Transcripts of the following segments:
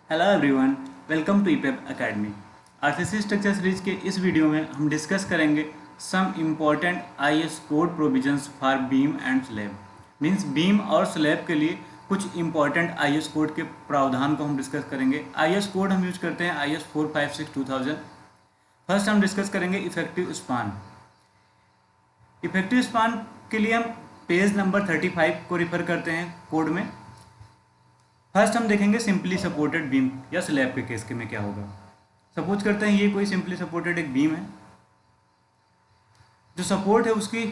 Hello everyone, welcome to ईपेप academy. RCC structure series के इस वीडियो में हम डिस्कस करेंगे some important IS code provisions for beam and slab. Means beam और स्लैब के लिए कुछ इम्पॉर्टेंट आईएस कोड के प्रावधान को हम डिस्कस करेंगे। आईएस कोड हम यूज करते हैं IS 456-2000। फर्स्ट हम डिस्कस करेंगे इफेक्टिव स्पान। इफेक्टिव स्पान के लिए हम पेज नंबर 35 को रिफर करते हैं कोड में। फर्स्ट हम देखेंगे सिंपली सपोर्टेड बीम या स्लैब के केस के में क्या होगा। सपोज करते हैं ये कोई सिंपली सपोर्टेड एक बीम है, जो सपोर्ट है उसकी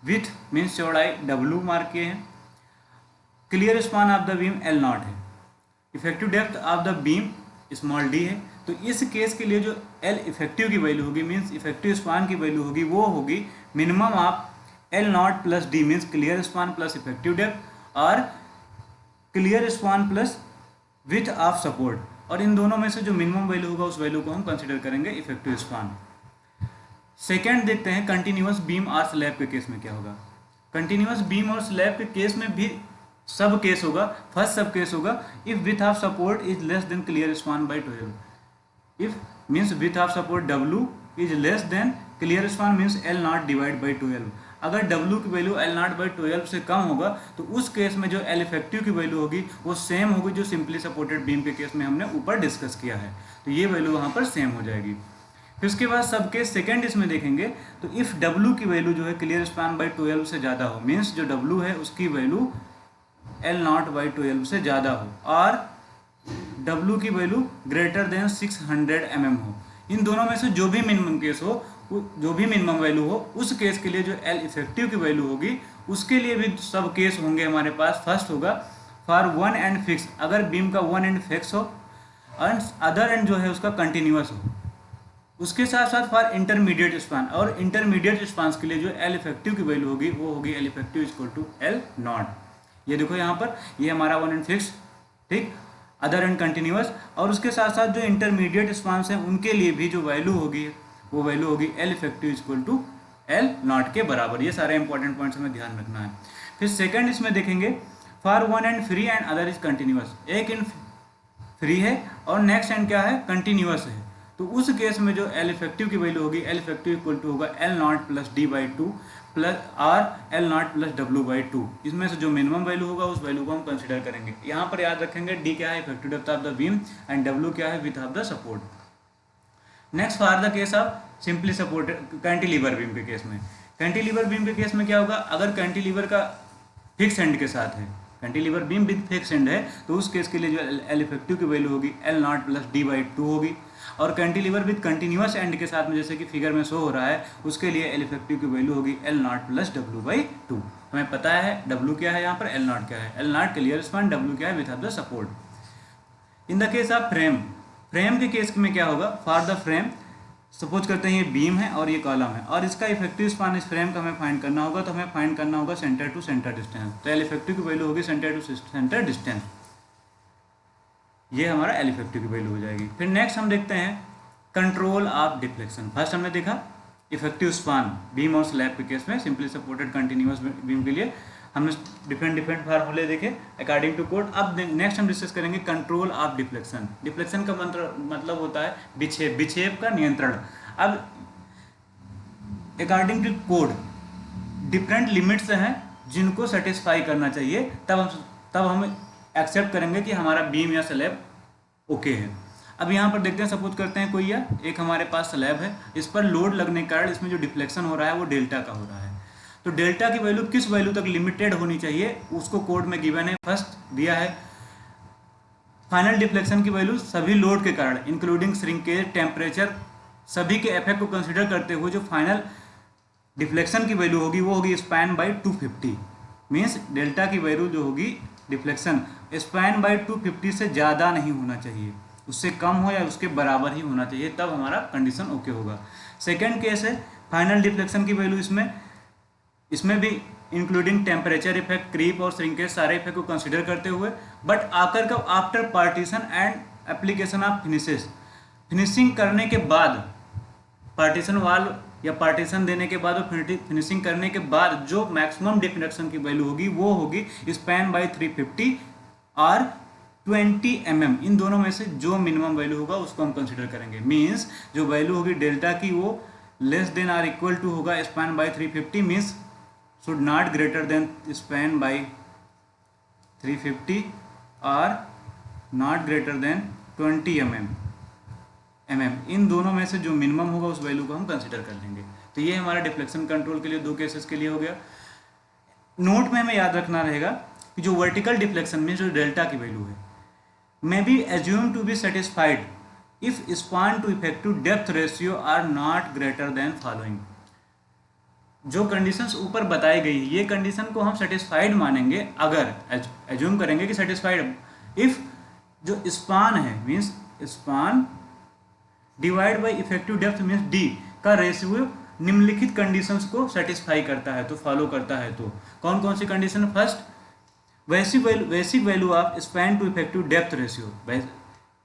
विथ मीन्स चौड़ाई W मार्क किए हैं। Clear span of the beam L0 है। Effective depth of the beam small d है। तो इस केस के लिए जो L इफेक्टिव की वैल्यू होगी मीन्स इफेक्टिव स्पान की वैल्यू होगी वो होगी minimum of L0 plus d means clear span plus effective depth और clear span plus width of support. और इन दोनों में से जो मिनिमम वैल्यू होगा उस वैल्यू को हम कंसीडर करेंगे इफेक्टिव स्पान। सेकेंड देखते हैं कंटिन्यूअस बीम और स्लैब के केस में क्या होगा। कंटिन्यूअस बीम और स्लैब के केस में भी सब केस होगा। फर्स्ट सब केस होगा if with of support is less then clear span by 12। If means with of support W is less then clear span means L0 divide by 12। अगर W की value L0 by 12 से कम होगा तो उस case में जो L effective की value होगी वो सेम होगी जो सिंपली सपोर्टेड बीम के केस में हमने ऊपर डिस्कस किया है। तो ये वैल्यू वहाँ पर सेम हो जाएगी। फिर उसके बाद सब केस सेकेंड इसमें देखेंगे तो इफ़ W की वैल्यू जो है क्लियर स्पान बाई 12 से ज़्यादा हो मीन्स जो W है उसकी वैल्यू L0 बाई 12 से ज़्यादा हो और W की वैल्यू ग्रेटर देन 600 mm हो। इन दोनों में से जो भी मिनिमम केस हो, जो भी मिनिमम वैल्यू हो, उस केस के लिए जो L इफेक्टिव की वैल्यू होगी उसके लिए भी सब केस होंगे हमारे पास। फर्स्ट होगा फॉर वन एंड फिक्स, अगर बीम का वन एंड फिक्स हो और अदर एंड जो है उसका कंटिन्यूअस हो। उसके साथ साथ फॉर इंटरमीडिएट स्पान, और इंटरमीडिएट स्पान के लिए जो L इफेक्टिव की वैल्यू होगी वो होगी L effective equal to L0। ये देखो यहाँ पर ये हमारा वन एंड फिक्स, ठीक, अदर एंड कंटिन्यूअस, और उसके साथ साथ जो इंटरमीडिएट स्पान्स हैं उनके लिए भी जो वैल्यू होगी वो वैल्यू होगी L effective equal to L0 के बराबर। ये सारे इंपॉर्टेंट पॉइंट्स हमें ध्यान रखना है। फिर सेकंड इसमें देखेंगे for one and free and other is continuous. एक एंड फ्री है और नेक्स्ट एंड क्या है, कंटिन्यूअस है। तो उस केस में जो L इफेक्टिव की वैल्यू होगी L इफेक्टिव इक्वल टू होगा L0 plus D by 2 plus R L0 plus W by 2। इसमें से जो मिनिमम वैल्यू होगा उस वैल्यू को हम कंसिडर करेंगे। यहाँ पर याद रखेंगे D क्या है, effective depth of the beam, and W क्या है, width of the support. Next for the case of simply supported cantilever beam के केस में, कैंटिलीवर बीम के केस में क्या होगा, अगर कैंटिलीवर का फिक्स एंड के साथ है, cantilever beam width fix and है, तो उस केस के लिए जो L इफेक्टिव की वैल्यू होगी L0 प्लस D बाई 2 होगी। और कैंटिलीवर विथ कंटिन्यूअस एंड के साथ में जैसे कि फिगर में शो हो रहा है उसके लिए L इफेक्टिव की वैल्यू होगी L0 प्लस W बाई 2। हमें पता है W क्या है, यहाँ पर L0 क्या है, L0 क्लियर स्पान, W क्या है, width of the support. In the case of frame, frame के केस में क्या होगा, फॉर द फ्रेम सपोज करते हैं ये बीम है और ये कॉलम है और इसका इफेक्टिव स्पान इस फ्रेम का हमें फाइंड करना होगा। तो हमें फाइंड करना होगा सेंटर टू सेंटर डिस्टेंस। तो L इफेक्टिव की वैल्यू होगी सेंटर टू सेंटर डिस्टेंस, ये हमारा L इफेक्टिव की वैल्यू हो जाएगी। फिर नेक्स्ट हम देखते हैं कंट्रोल ऑफ डिफ्लेक्शन। फर्स्ट हमने देखा इफेक्टिव स्पान बीम और स्लैब के केस में, सिंपली सपोर्टेड कंटिन्यूअस बीम के लिए हमने डिफरेंट फार्मूले देखे अकॉर्डिंग टू कोड। अब नेक्स्ट हम डिस्कस करेंगे कंट्रोल ऑफ डिफ्लेक्शन। डिफ्लेक्शन का मतलब होता है विक्षेप, विक्षेप का नियंत्रण। अब according to code different limits हैं जिनको सेटिस्फाई करना चाहिए, तब हम एक्सेप्ट करेंगे कि हमारा बीम या स्लैब ओके है। अब यहाँ पर देखते हैं, सपोज करते हैं कोई एक हमारे पास स्लैब है, इस पर लोड लगने के कारण इसमें जो डिफ्लेक्शन हो रहा है वो डेल्टा का हो रहा है। तो डेल्टा की वैल्यू किस वैल्यू तक लिमिटेड होनी चाहिए उसको कोड में गिवन है। फर्स्ट दिया है फाइनल डिफ्लेक्शन की वैल्यू सभी लोड के कारण इंक्लूडिंग श्रिंकेज, टेम्परेचर, सभी के इफेक्ट को कंसिडर करते हुए जो फाइनल डिफ्लेक्शन की वैल्यू होगी वो होगी स्पैन बाई 250। मीन्स डेल्टा की वैल्यू जो होगी डिफ्लेक्शन स्पैन बाई 250 से ज़्यादा नहीं होना चाहिए, उससे कम हो या उसके बराबर ही होना चाहिए, तब हमारा कंडीशन ओके होगा। सेकेंड केस है फाइनल डिफ्लेक्शन की वैल्यू इसमें भी इंक्लूडिंग टेम्परेचर इफेक्ट, क्रीप और श्रिंकेज सारे इफेक्ट को कंसिडर करते हुए, बट आकर कब, after partition and application of finishing करने के बाद, पार्टीशन वाल या पार्टीशन देने के बाद और फिनिशिंग करने के बाद जो मैक्सिमम डिफ्लेक्शन की वैल्यू होगी वो होगी स्पैन बाई 350 और 20 mm, इन दोनों में से जो मिनिमम वैल्यू होगा उसको हम कंसिडर करेंगे। मीन्स जो वैल्यू होगी डेल्टा की वो less than or equal to होगा span by 350, means should not greater than span by 350 और नॉट ग्रेटर देन 20 mm। इन दोनों में से जो मिनिमम होगा उस वैल्यू को हम कंसिडर कर लेंगे। तो ये हमारा डिफ्लेक्शन कंट्रोल के लिए दो केसेस के लिए हो गया। नोट में हमें याद रखना रहेगा कि जो वर्टिकल डिफ्लेक्शन में जो डेल्टा की वैल्यू है may be assumed to be satisfied if span to effective depth ratio are not greater than following। जो कंडीशंस ऊपर बताई गई है ये कंडीशन को हम सेटिस्फाइड मानेंगे अगर एज्यूम करेंगे कि सेटिस्फाइड इफ जो स्पान है means span divide by effective depth means D का रेशियो निम्नलिखित कंडीशंस को सेटिस्फाई करता है, तो फॉलो करता है। तो कौन कौन सी condition? First, basic value of span to effective depth ratio,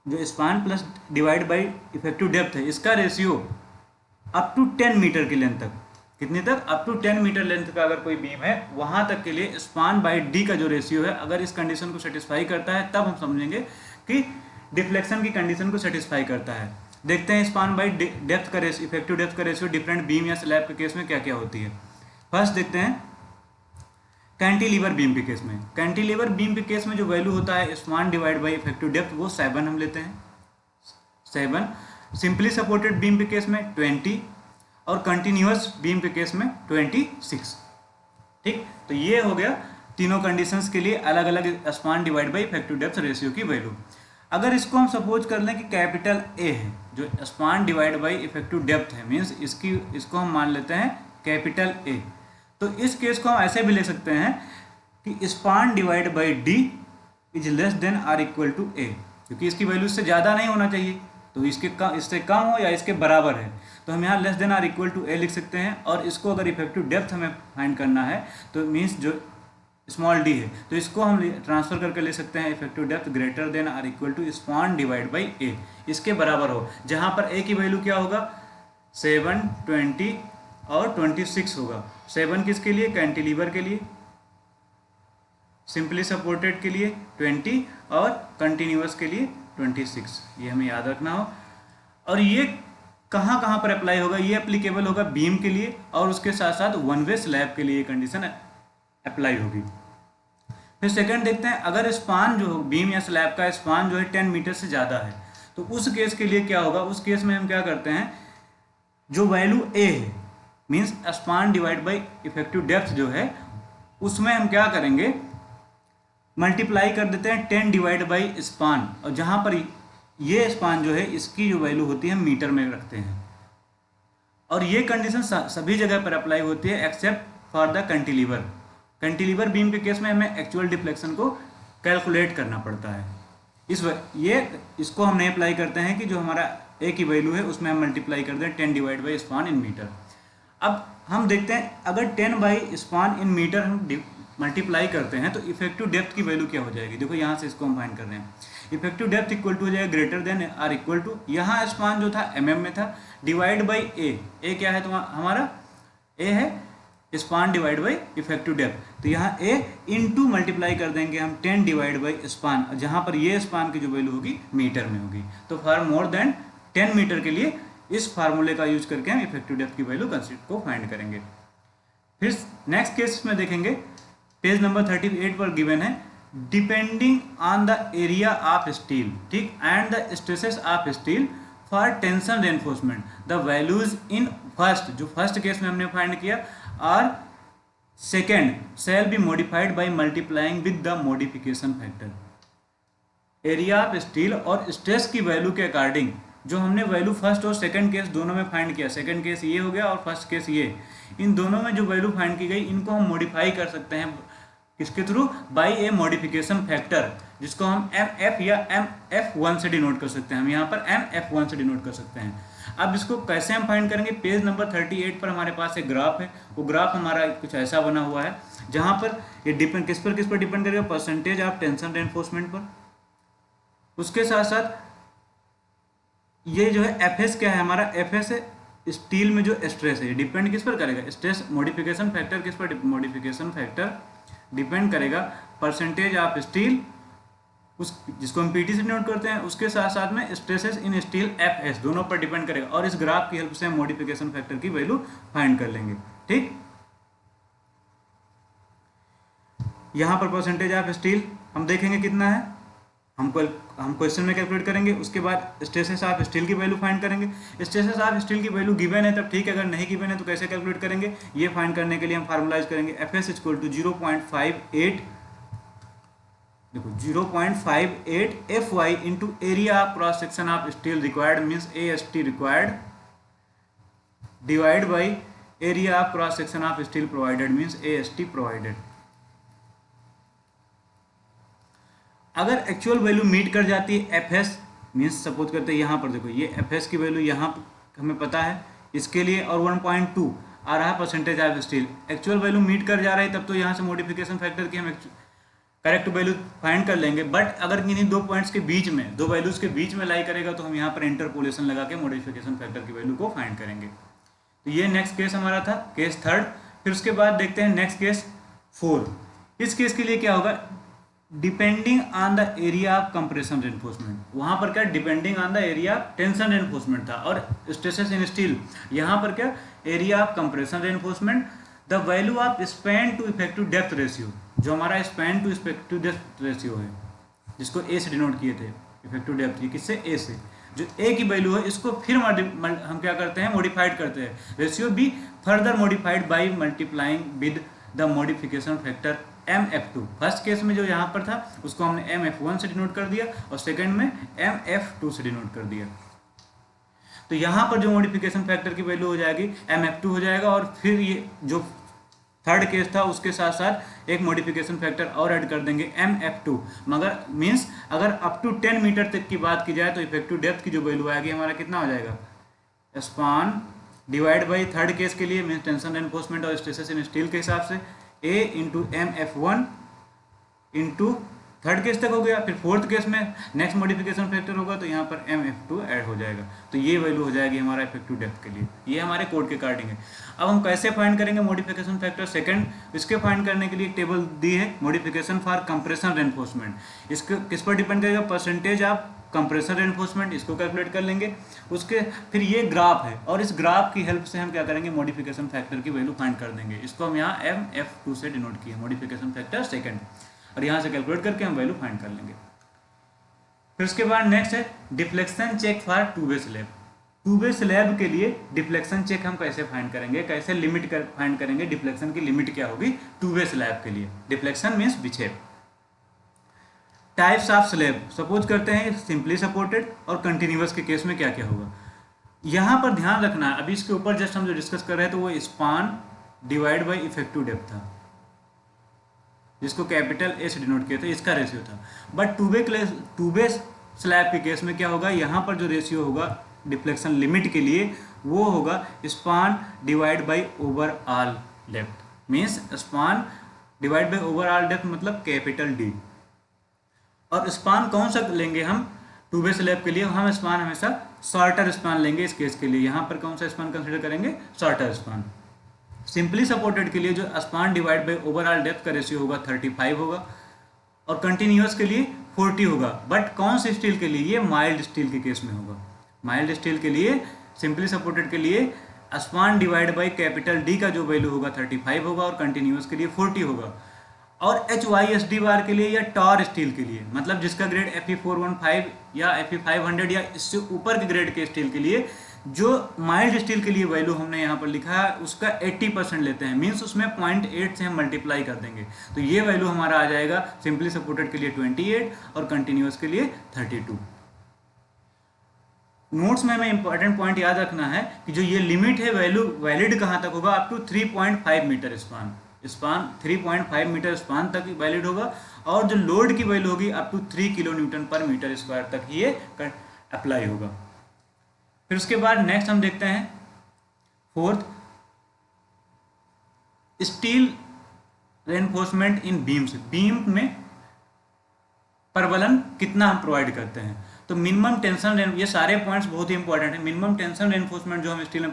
जो span plus divide by effective depth है इसका रेशियो अप टू 10 मीटर की लेंथ तक, कितने तक? अप टू 10 मीटर लेंथ का अगर कोई बीम है वहां तक के लिए स्पान बाय डी का जो रेशियो है अगर इस कंडीशन को सेटिस्फाई करता है तब हम समझेंगे कि डिफ्लेक्शन की कंडीशन को सेटिस्फाई करता है। देखते हैं स्पान बाय डेप्थ का रेशियो, इफेक्टिव डेप्थ का रेशियो डिफरेंट बीम या स्लैब के केस में क्या क्या होती है। फर्स्ट देखते हैं कैंटिलीवर बीम के केस में। कैंटिलीवर बीम के केस में जो वैल्यू होता है span divide by effective depth वो 7 हम लेते हैं, 7। सिंपली सपोर्टेड बीम के केस में 20 और कंटिन्यूअस बीम के केस में 26। ठीक, तो ये हो गया तीनों कंडीशंस के लिए अलग अलग span divide by effective depth ratio की वैल्यू। अगर इसको हम सपोज कर लें कि कैपिटल ए है जो span divide by effective depth है, मीन्स इसको हम मान लेते हैं कैपिटल ए, तो इस केस को हम ऐसे भी ले सकते हैं कि span divide by D is less than or equal to a, क्योंकि इसकी वैल्यू इससे ज़्यादा नहीं होना चाहिए, तो इससे कम हो या इसके बराबर है, तो हम यहाँ less than or equal to a लिख सकते हैं। और इसको अगर इफेक्टिव डेप्थ हमें फाइंड करना है तो मीन्स जो स्मॉल डी है तो इसको हम ट्रांसफर करके ले सकते हैं effective depth greater than or equal to span divide by a, इसके बराबर हो, जहाँ पर ए की वैल्यू क्या होगा 7, 20 और 26 होगा। 7 किसके लिए? कैंटिलीवर के लिए, सिंपली सपोर्टेड के लिए 20 और कंटिन्यूअस के लिए 26, ये हमें याद रखना हो। और ये कहाँ कहाँ पर अप्लाई होगा? ये एप्लीकेबल होगा बीम के लिए और उसके साथ साथ वन वे स्लैब के लिए ये कंडीशन अप्लाई होगी। फिर सेकंड देखते हैं, अगर स्पान जो बीम या स्लैब का स्पान जो है 10 मीटर से ज़्यादा है तो उस केस के लिए क्या होगा? उस केस में हम क्या करते हैं, जो वैल्यू ए है means span divide by effective depth जो है उसमें हम क्या करेंगे, मल्टीप्लाई कर देते हैं 10 डिवाइड बाई स्पान, और जहाँ पर ये स्पान जो है इसकी जो वैल्यू होती है मीटर में रखते हैं। और ये कंडीशन सभी जगह पर अप्लाई होती है except for the cantilever. Cantilever beam के केस में हमें एक्चुअल डिफ्लेक्शन को कैलकुलेट करना पड़ता है, इसको हम नहीं अप्लाई करते हैं कि जो हमारा ए की वैल्यू है उसमें हम मल्टीप्लाई कर दें 10 divide by span in metre. अब हम देखते हैं अगर 10 बाई स्पान इन मीटर हम मल्टीप्लाई करते हैं तो इफेक्टिव डेप्थ की वैल्यू क्या हो जाएगी? देखो यहाँ से इसको हम फाइंड कर रहे हैं, इफेक्टिव डेप्थ इक्वल टू हो जाएगा greater than or equal to, यहाँ स्पान जो था mm में था, डिवाइड बाई ए क्या है तो हमारा ए है span divide by effective depth, तो यहाँ ए इंटू मल्टीप्लाई कर देंगे हम 10 डिवाइड बाई स्पान, जहाँ पर ये स्पान की जो वैल्यू होगी मीटर में होगी। तो फॉर मोर देन 10 मीटर के लिए इस फार्मूले का यूज करके हम इफेक्टिव डेप्थ की वैल्यू को फाइंड करेंगे। फिर नेक्स्ट केस में देखेंगे, पेज नंबर 38 पर गिवन है, depending on the area of steel, ठीक, and the stresses of steel for tension reinforcement the values in first, जो फर्स्ट केस में हमने फाइंड किया, और second shall be modified by multiplying with the modification factor. Area of steel और stress की value के according जो हमने वैल्यू फर्स्ट और सेकंड केस दोनों में फाइंड किया, सेकंड केस ये हो गया और फर्स्ट केस ये, इन दोनों में जो वैल्यू फाइंड की गई इनको हम मॉडिफाई कर सकते हैं किसके through? By a modification factor, जिसको हम MF या MF1 से डिनोट कर सकते हैं। हम यहाँ पर MF1 से डिनोट कर सकते हैं। अब इसको कैसे हम फाइंड करेंगे? पेज नंबर 38 पर हमारे पास एक ग्राफ है, वो ग्राफ हमारा कुछ ऐसा बना हुआ है जहाँ पर ये डिपेंड किस पर डिपेंड करेगा? परसेंटेज ऑफ टेंशन रेनफोर्समेंट पर। उसके साथ साथ ये जो है FS क्या है हमारा? FS है स्टील में जो स्ट्रेस है, ये डिपेंड किस पर करेगा? स्ट्रेस मॉडिफिकेशन फैक्टर किस पर? मॉडिफिकेशन फैक्टर डिपेंड करेगा परसेंटेज ऑफ स्टील उस जिसको हम पीटी से डिनोट करते हैं उसके साथ साथ में stresses in steel F S दोनों पर डिपेंड करेगा, और इस ग्राफ की हेल्प से हम मॉडिफिकेशन फैक्टर की वैल्यू फाइंड कर लेंगे। ठीक, यहाँ पर परसेंटेज ऑफ स्टील हम देखेंगे कितना है, हम क्वेश्चन में कैलकुलेट करेंगे, उसके बाद स्ट्रेसेस ऑफ स्टील की वैल्यू फाइंड करेंगे। स्ट्रेसेस ऑफ स्टील की वैल्यू गिवन है तब ठीक है, अगर नहीं गिवन है तो कैसे कैलकुलेट करेंगे, ये फाइंड करने के लिए हम फार्मुलाइज करेंगे एफ एस इक्वल टू 0.58, देखो 0.58 F Y into area of cross section of steel required means A S T required divide by area of cross section of steel provided means A S T provided. अगर actual value meet कर जाती है F S means suppose करते हैं यहाँ पर देखो ये एफ एस की वैल्यू यहाँ हमें पता है इसके लिए, और 1.2 आ रहा है percentage of steel, actual value meet कर जा रही है तब तो यहाँ से मॉडिफिकेशन फैक्टर की हम करेक्ट वैल्यू फाइंड कर लेंगे। बट अगर किन्हीं दो पॉइंट्स के बीच में, दो वैल्यूज के बीच में लाई करेगा तो हम यहाँ पर इंटरपोलेशन लगा के मॉडिफिकेशन फैक्टर की वैल्यू को फाइंड करेंगे। तो ये नेक्स्ट केस हमारा था, केस थर्ड। फिर उसके बाद देखते हैं नेक्स्ट केस फोर्थ। इस केस के लिए क्या होगा, depending on the area of compression reinforcement, वहां पर क्या depending on the area of tension reinforcement था, और स्ट्रेसेस इन स्टील यहाँ पर क्या area of compression reinforcement, the value of span to effective depth ratio, जो हमारा span to effective depth ratio है जिसको ए से डिनोट किए थे, इफेक्टिव डेप्थ की किससे, ए से, जो ए की वैल्यू है इसको फिर हम क्या करते हैं मॉडिफाइड करते हैं, ratio be further modified by multiplying with the modification factor MF2। First case में जो यहाँ पर था उसको हमने MF1 से डिनोट कर दिया और सेकंड में MF2 से डिनोट कर दिया। तो यहाँ पर जो मॉडिफिकेशन फैक्टर की वैल्यू हो जाएगी MF2 हो जाएगा, और फिर ये जो थर्ड केस था उसके साथ साथ एक मॉडिफिकेशन फैक्टर और ऐड कर देंगे MF2, मगर मीन्स अगर अप टू 10 मीटर तक की बात की जाए तो इफेक्टिव डेप्थ की जो वैल्यू आएगी हमारा कितना हो जाएगा, span divide by third case के लिए मीन्स टेंशन रेनफोर्समेंट और स्ट्रेसेस इन स्टील के हिसाब से A into MF1 into third case तक हो गया। फिर फोर्थ केस में नेक्स्ट मॉडिफिकेशन फैक्टर होगा तो यहाँ पर MF2 ऐड हो जाएगा, तो ये वैल्यू हो जाएगी हमारा इफेक्टिव डेप्थ के लिए। ये हमारे कोड के अकॉर्डिंग है। अब हम कैसे फाइंड करेंगे मॉडिफिकेशन फैक्टर सेकंड, इसके फाइंड करने के लिए टेबल दी है मॉडिफिकेशन फॉर कंप्रेशन रेनफोर्समेंट। इसके किस पर डिपेंड करेगा, परसेंटेज ऑफ कंप्रेशन रेनफोर्समेंट, इसको कैलकुलेट कर लेंगे। उसके फिर ये ग्राफ है और इस ग्राफ की हेल्प से हम क्या करेंगे मॉडिफिकेशन फैक्टर की वैल्यू फाइंड कर देंगे। इसको हम यहाँ MF2 से डिनोट किए मॉडिफिकेशन फैक्टर सेकंड, और यहाँ से कैलकुलेट करके हम वैल्यू फाइंड कर लेंगे। फिर उसके बाद नेक्स्ट है deflection check for two way slab. Two way slab के लिए डिफ्लेक्शन चेक हम कैसे फाइंड करेंगे, कैसे लिमिट फाइंड करेंगे, डिफ्लेक्शन की लिमिट क्या होगी टू वे स्लैब के लिए। डिफ्लेक्शन मीन्स विक्षेप। टाइप्स ऑफ स्लैब, सपोज करते हैं सिंपली सपोर्टेड और कंटिन्यूअस के केस में क्या क्या होगा, यहाँ पर ध्यान रखना है। अभी इसके ऊपर जस्ट हम जो डिस्कस कर रहे हैं तो वो span divide by effective depth था, जिसको कैपिटल ए से डिनोट किया था, इसका रेशियो था। बट टू वे स्लैब के केस में क्या होगा, यहाँ पर जो रेशियो होगा डिफ्लेक्शन लिमिट के लिए वो होगा span divide by overall depth, means span divide by overall depth मतलब कैपिटल डी। और स्पान कौन सा लेंगे हम टू वे स्लैब के लिए, हम स्पान हमेशा शॉर्टर स्पान लेंगे इस केस के लिए। यहाँ पर कौन सा स्पान कंसिडर करेंगे, शॉर्टर स्पान। सिंपली सपोर्टेड के लिए जो span divide by overall depth का रेशियो होगा 35 होगा, और कंटिन्यूअस के लिए 40 होगा। बट कौन से स्टील के लिए, ये माइल्ड स्टील के केस में होगा। माइल्ड स्टील के लिए सिंपली सपोर्टेड के लिए span divide by capital D का जो वैल्यू होगा 35 होगा, और कंटिन्यूअस के लिए 40 होगा। और HYSD बार के लिए या टॉर स्टील के लिए, मतलब जिसका ग्रेड Fe415 या Fe500 या इससे ऊपर के ग्रेड के स्टील के लिए, जो माइल्ड स्टील के लिए वैल्यू हमने यहाँ पर लिखा है उसका 80% लेते हैं, मीन्स उसमें 0.8 से हम मल्टीप्लाई कर देंगे। तो ये वैल्यू हमारा आ जाएगा सिंपली सपोर्टेड के लिए 28 और कंटिन्यूअस के लिए 32। नोट्स में हमें इंपॉर्टेंट पॉइंट याद रखना है कि जो ये लिमिट है वैल्यू वैलिड कहाँ तक होगा, up to 3.5 metre span 3.5 metre span तक वैलिड होगा, और जो लोड की वैल्यू होगी up to 3 kilo newton per metre square तक ये अप्लाई होगा। फिर उसके बाद नेक्स्ट हम देखते हैं फोर्थ, स्टील रेनफोर्समेंट इन बीम्स। बीम में परवलन कितना हम प्रोवाइड करते हैं, तो मिनिमम टेंशन, ये सारे पॉइंट्स बहुत ही इंपॉर्टेंट है। मिनिमम टेंशन रेनफोर्समेंट जो हम स्टील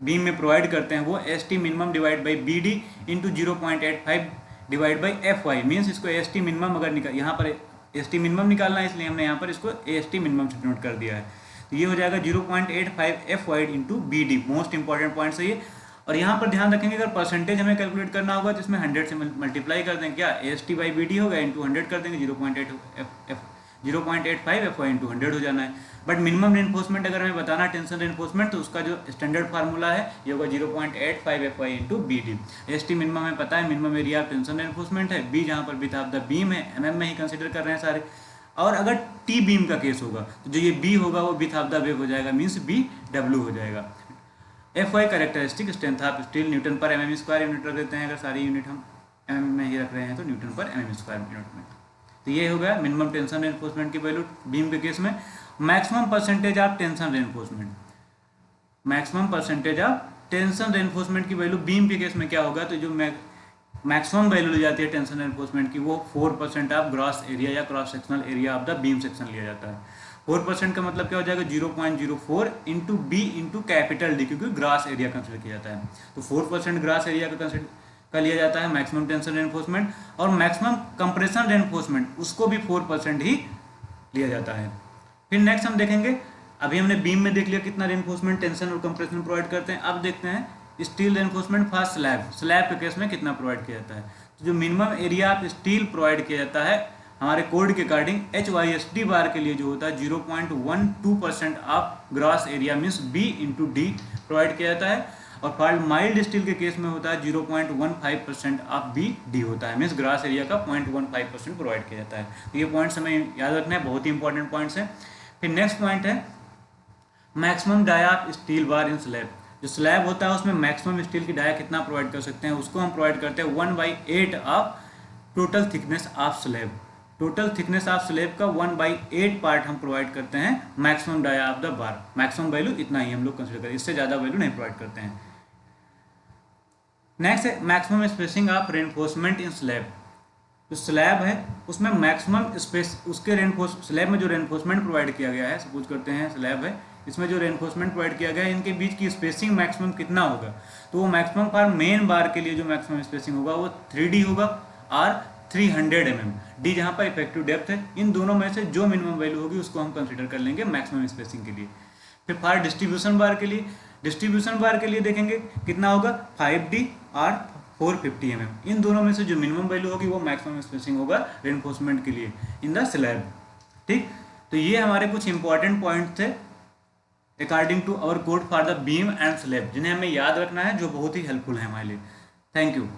बीम में प्रोवाइड करते हैं वो ST minimum divide by BD into 0.85 divide by FY, means इसको ST मिनिमम अगर यहाँ पर AST मिनिमम निकालना है, इसलिए हमने यहाँ पर इसको AST मिनिमम से नोट कर दिया है। तो ये हो जाएगा 0.85 F Y into B D, most important point है ये। और यहाँ पर ध्यान रखेंगे अगर परसेंटेज हमें कैलकुलेट करना होगा तो इसमें 100 से मल्टीप्लाई कर देंगे, क्या AST बाई बी डी होगा, इंटू 100 कर देंगे, 0.85 एफ वाई इंटू 100 हो जाना है। बट मिनिमम रेनफोर्समेंट अगर हमें बताना है टेंशन रेनफोर्समेंट, तो उसका जो स्टैंडर्ड फार्मूला है ये होगा 0.85 F Y into B D. AST minimum हमें पता है, minimum area of tension reinforcement है, बी जहाँ पर विड्थ ऑफ द बीम है mm में ही कंसिडर कर रहे हैं सारे। और अगर टी बीम का केस होगा तो जो ये बी होगा वो विड्थ ऑफ द वेव हो जाएगा, मीन्स बी डब्ल्यू हो जाएगा। F Y characteristic strength of steel newton per mm square unit रख देते हैं, अगर सारी यूनिट हम mm में ही रख रहे हैं तो Newton per mm square unit में। तो ये हो गया मिनिमम टेंशन रेनफोर्समेंट की वैल्यू बीम के केस में। Maximum percentage of tension reinforcement, maximum percentage of tension reinforcement की वैल्यू बीम के केस में क्या होगा, तो जो मैक्सिमम वैल्यू ली जाती है टेंशन रेनफोर्समेंट की वो 4% ऑफ ग्रॉस एरिया या cross sectional area of the beam section लिया जाता है। 4% का मतलब क्या हो जाएगा, 0.04 into B into capital D, क्योंकि ग्रास एरिया कंसिडर किया जाता है। तो 4% ग्रास एरिया का लिया जाता है मैक्सिमम टेंशन रेनफोर्समेंट, और मैक्सिमम कंप्रेशन रेनफोर्समेंट उसको भी 4% ही लिया जाता है। फिर नेक्स्ट हम देखेंगे, अभी हमने बीम में देख लिया कितना रेनफोर्समेंट टेंशन और कंप्रेशन प्रोवाइड करते हैं। अब देखते हैं steel reinforcement for slab, slab के केस में कितना प्रोवाइड किया जाता है। तो जो minimum area of steel provide किया जाता है हमारे कोड के अकॉर्डिंग HYSD बार के लिए जो होता है 0.12% of gross area means B into D provide किया जाता है। और फॉर माइल्ड स्टील के केस में होता है 0.15% ऑफ बी डी होता है, मीन्स ग्रॉस एरिया का 0.15% प्रोवाइड किया जाता है। तो ये पॉइंट्स हमें याद रखना है, बहुत ही इंपॉर्टेंट पॉइंट्स हैं। फिर नेक्स्ट पॉइंट है maximum dia of steel bar in slab. जो स्लैब होता है उसमें मैक्सिमम स्टील की डाया कितना प्रोवाइड कर सकते हैं, उसको हम प्रोवाइड करते हैं 1/8 of total thickness of slab. Total thickness of slab का 1/8 पार्ट हम प्रोवाइड करते हैं maximum dia of the bar. Maximum value इतना ही हम लोग कंसिडर करें, इससे ज़्यादा वैल्यू नहीं प्रोवाइड करते हैं। नेक्स्ट है maximum spacing of reinforcement in slab. जो स्लैब है उसमें मैक्सिमम स्पेस, उसके स्लैब में जो रेनफोर्समेंट प्रोवाइड किया गया है, सपोज करते हैं स्लैब है, इसमें जो रेनफोर्समेंट प्रोवाइड किया गया है इनके बीच की स्पेसिंग मैक्सिमम कितना होगा, तो वो मैक्सिमम फॉर मेन बार के लिए जो मैक्सिमम स्पेसिंग होगा वो 3D होगा और 300 mm। डी जहाँ पर इफेक्टिव डेप्थ है, इन दोनों में से जो मिनिमम वैल्यू होगी उसको हम कंसिडर कर लेंगे मैक्सिमम स्पेसिंग के लिए। फिर फॉर डिस्ट्रीब्यूशन बार के लिए, डिस्ट्रीब्यूशन बार के लिए देखेंगे कितना होगा 5D और 450 mm। इन दोनों में से जो मिनिमम वैल्यू होगी वो मैक्सिमम स्पेसिंग होगा रेनफोर्समेंट के लिए इन द स्लैब। ठीक, तो ये हमारे कुछ इंपॉर्टेंट पॉइंट थे according to our code for the beam and slab, जिन्हें हमें याद रखना है, जो बहुत ही हेल्पफुल है हमारे लिए। Thank you.